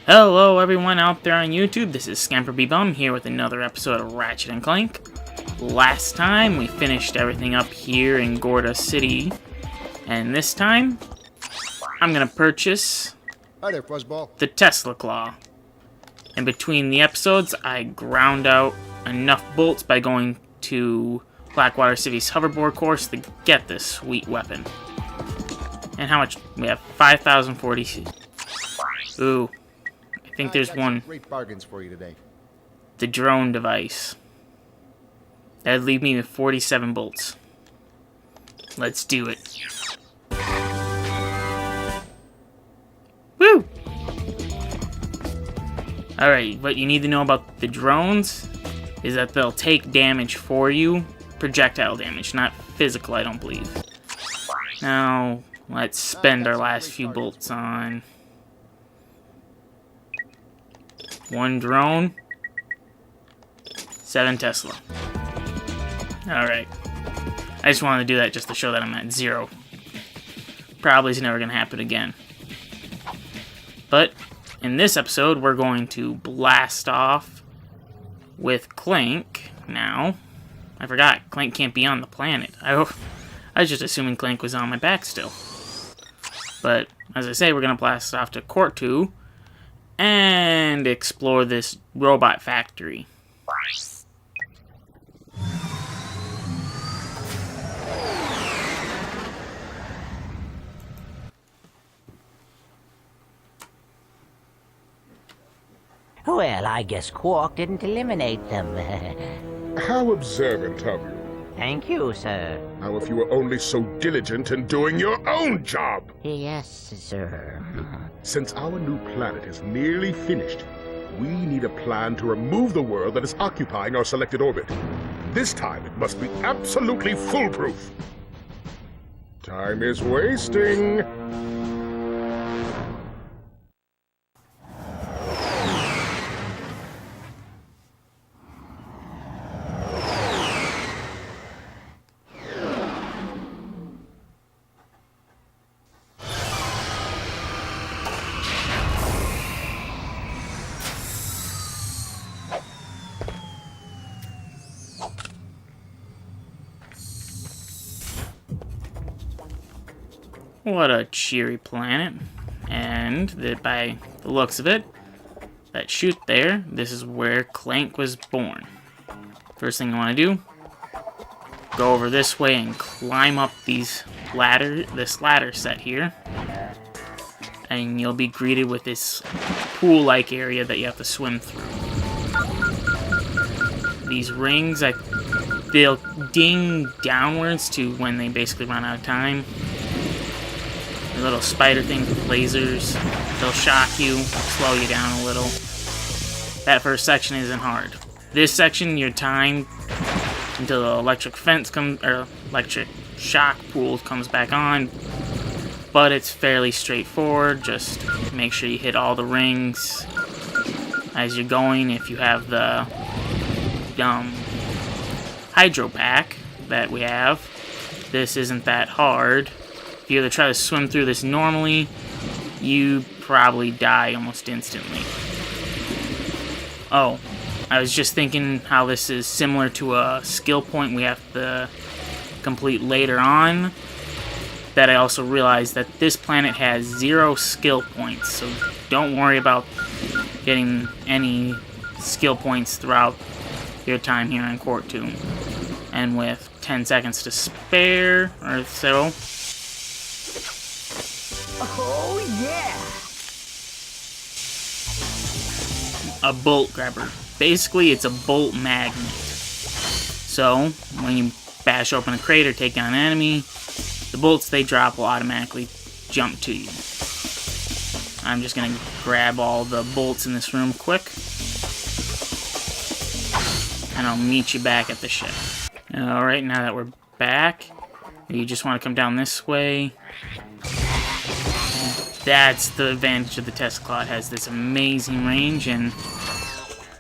Hello everyone out there on YouTube, this is ScamperBeBum here with another episode of Ratchet and Clank. Last time we finished everything up here in Gorda City, and this time I'm gonna purchase Hi there, Fuzzball. the Tesla Claw. In between the episodes, I ground out enough bolts by going to Blackwater City's hoverboard course to get this sweet weapon. And how much? We have 5,040. Ooh. I think there's one. Great bargains for you today. The drone device. That'd leave me with 47 bolts. Let's do it. Woo! Alright, what you need to know about the drones is that they'll take damage for you. Projectile damage, not physical, I don't believe. Now, let's spend our last few bolts on one drone, 7 Tesla. Alright. I just wanted to do that just to show that I'm at 0. Probably is never going to happen again. But in this episode, we're going to blast off with Clank. Now, I forgot, Clank can't be on the planet. I was just assuming Clank was on my back still. But, as I say, we're going to blast off to Quartu and explore this robot factory. Well, I guess Quark didn't eliminate them. How observant of you. Thank you, sir. Now, if you were only so diligent in doing your own job! Yes, sir. Since our new planet is nearly finished, we need a plan to remove the world that is occupying our selected orbit. This time, it must be absolutely foolproof. Time is wasting. What a cheery planet. And by the looks of it, that chute there, this is where Clank was born. First thing I want to do, go over this way and climb up this ladder set here. And you'll be greeted with this pool-like area that you have to swim through. These rings, they'll ding downwards to when they basically run out of time. The little spider things with lasers, they'll shock you, slow you down a little. That first section isn't hard. This section, you're timed until the electric fence comes, or electric shock pool comes back on. But it's fairly straightforward. Just make sure you hit all the rings as you're going. If you have the hydro pack that we have, this isn't that hard. If you either try to swim through this normally, you probably die almost instantly. Oh, I was just thinking how this is similar to a skill point we have to complete later on. That I also realized that this planet has 0 skill points, so don't worry about getting any skill points throughout your time here in Quartu. And with 10 seconds to spare, or so, Oh, yeah! a bolt grabber. Basically, it's a bolt magnet. So, when you bash open a crate or take down an enemy, the bolts they drop will automatically jump to you. I'm just going to grab all the bolts in this room quick. And I'll meet you back at the ship. Alright, now that we're back, you just want to come down this way. That's the advantage of the Tesla Claw. It has this amazing range, and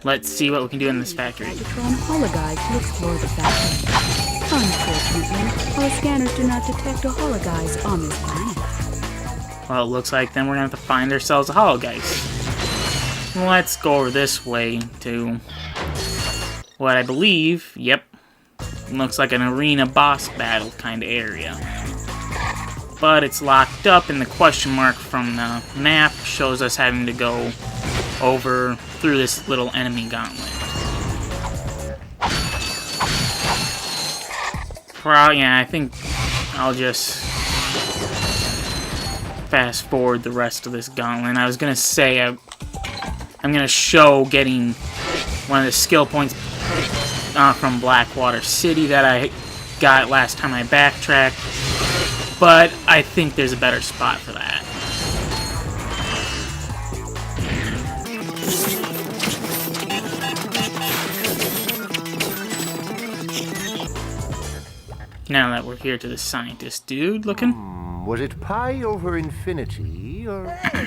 let's see what we can do in this factory. Gadetron hologuide to explore the factory. Unfortunately, our scanners do not detect a hologuise on this planet. Well, it looks like then we're going to have to find ourselves a hologeist. let's go over this way to what I believe, yep, looks like an arena boss battle kind of area. But it's locked up, and the question mark from the map shows us having to go over through this little enemy gauntlet. Yeah, I think I'll just fast forward the rest of this gauntlet. I was gonna say I'm gonna show getting one of the skill points from Blackwater City that I got last time I backtracked, but I think there's a better spot for that. Now that we're here to the scientist dude looking. Was it pi over infinity, or... Hey,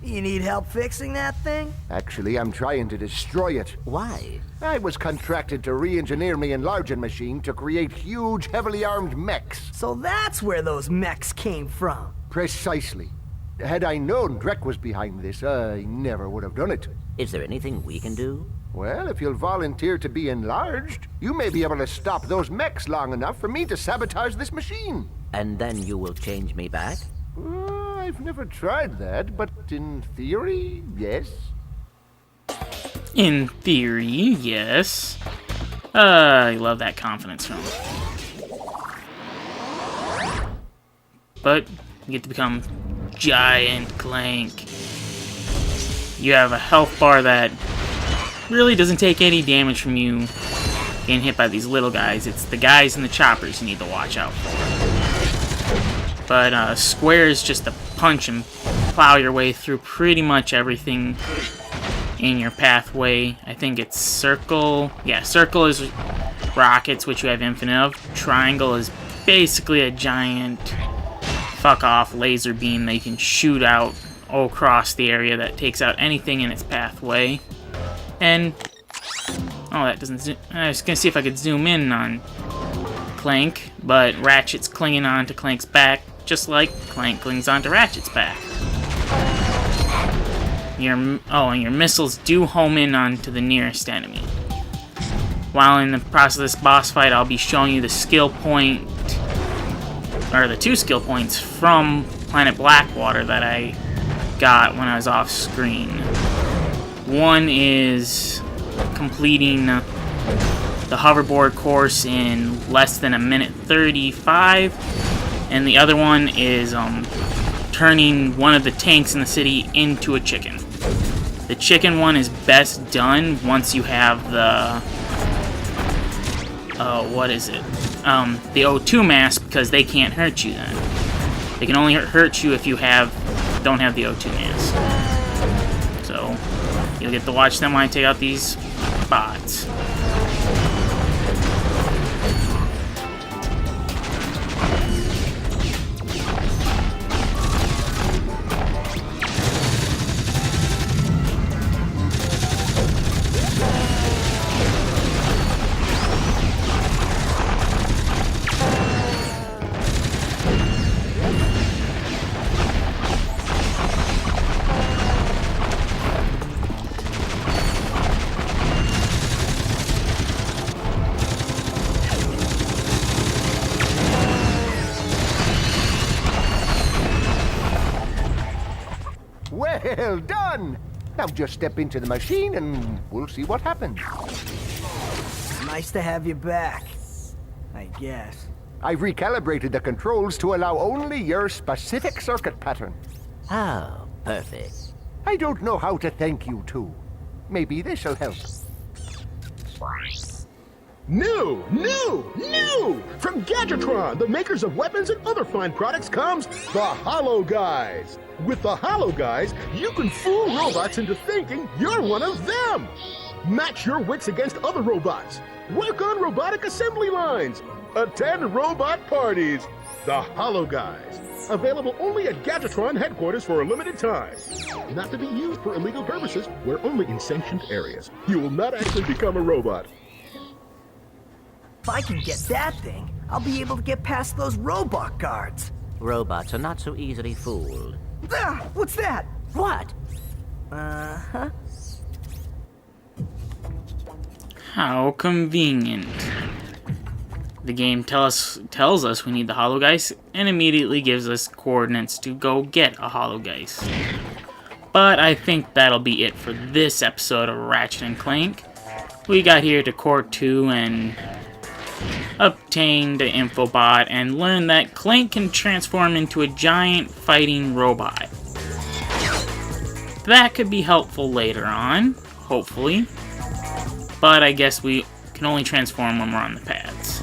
you need help fixing that thing? Actually, I'm trying to destroy it. Why? I was contracted to re-engineer my enlarging machine to create huge, heavily armed mechs. So that's where those mechs came from. Precisely. Had I known Drek was behind this, I never would have done it. Is there anything we can do? Well, if you'll volunteer to be enlarged, you may be able to stop those mechs long enough for me to sabotage this machine. And then you will change me back? I've never tried that, but in theory, yes. In theory, yes. I love that confidence from him. But you get to become Giant Clank. You have a health bar that really doesn't take any damage from you getting hit by these little guys. It's the guys in the choppers you need to watch out for. But square is just to punch and plow your way through pretty much everything in your pathway. I think it's circle. Yeah, circle is rockets, which you have infinite of. Triangle is basically a giant fuck-off laser beam that you can shoot out across the area that takes out anything in its pathway. And, oh, that doesn't zoom. I was gonna see if I could zoom in on Clank, but Ratchet's clinging on to Clank's back, just like Clank clings onto Ratchet's back. And your missiles do home in onto the nearest enemy. While in the process of this boss fight, I'll be showing you the skill point, or the 2 skill points from Planet Blackwater that I got when I was off screen. One is completing the hoverboard course in less than 1:35, and the other one is turning one of the tanks in the city into a chicken. The chicken one is best done once you have the what is it? The O2 mask, because they can't hurt you then. They can only hurt you if you don't have the O2 mask. So you'll get to watch them when I take out these bots. Well done! Now just step into the machine and we'll see what happens. Nice to have you back, I guess. I've recalibrated the controls to allow only your specific circuit pattern. Oh, perfect. I don't know how to thank you two. Maybe this'll help. New! From Gadetron, the makers of weapons and other fine products, comes the Hollow Guys. With the Hollow Guys, you can fool robots into thinking you're one of them. Match your wits against other robots. Work on robotic assembly lines. Attend robot parties. The Hollow Guys. Available only at Gadetron headquarters for a limited time. Not to be used for illegal purposes. We're only in sanctioned areas. You will not actually become a robot. If I can get that thing, I'll be able to get past those robot guards. Robots are not so easily fooled. Ah, what's that? What? Uh-huh. How convenient. The game tells us we need the Hologeist and immediately gives us coordinates to go get a Hologeist. But I think that'll be it for this episode of Ratchet and Clank. We got here to Quartu and obtained the infobot and learned that Clank can transform into a giant fighting robot. That could be helpful later on, hopefully. But I guess we can only transform when we're on the pads.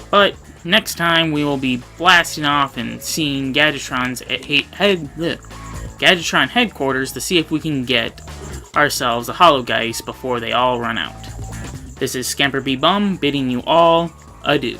But next time we will be blasting off and seeing Gadetron's Gadetron headquarters to see if we can get ourselves a Hologeist before they all run out. This is Scamper B Bum bidding you all adieu.